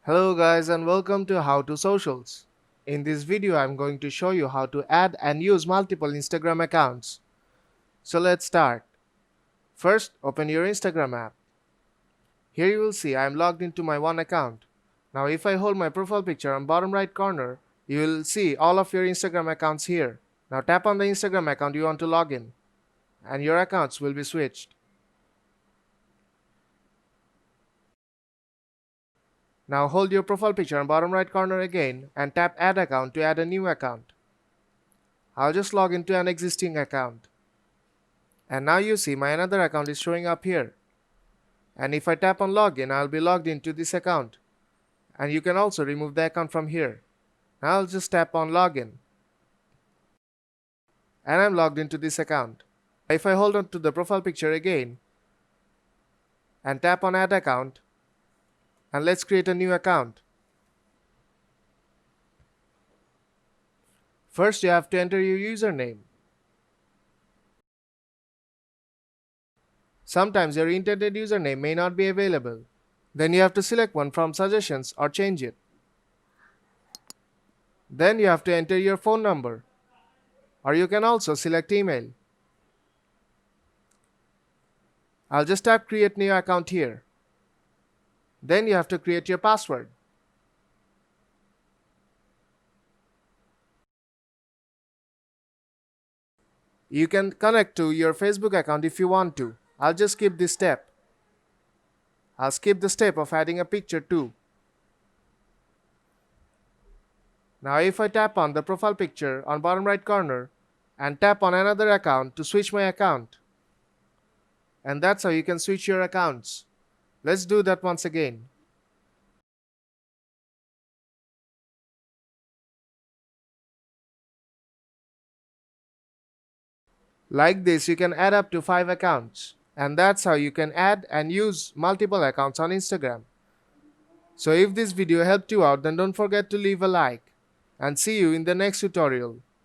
Hello guys and welcome to How to Socials. In this video I'm going to show you how to add and use multiple Instagram accounts. So let's start. First, open your Instagram app. Here you will see I am logged into my one account. Now if I hold my profile picture on bottom right corner, you will see all of your Instagram accounts here. Now tap on the Instagram account you want to log in and your accounts will be switched. Now hold your profile picture on bottom right corner again and tap add account to add a new account. I'll just log into an existing account. And now you see my another account is showing up here. And if I tap on login, I'll be logged into this account. And you can also remove the account from here. Now I'll just tap on login. And I'm logged into this account. If I hold on to the profile picture again and tap on add account, and let's create a new account. First you have to enter your username. Sometimes your intended username may not be available. Then you have to select one from suggestions or change it. Then you have to enter your phone number. Or you can also select email. I'll just tap create new account here. Then you have to create your password. You can connect to your Facebook account if you want to. I'll just skip this step. I'll skip the step of adding a picture too. Now if I tap on the profile picture on bottom right corner and tap on another account to switch my account. And that's how you can switch your accounts. Let's do that once again. Like this, you can add up to 5 accounts. And that's how you can add and use multiple accounts on Instagram. So if this video helped you out, then don't forget to leave a like. And see you in the next tutorial.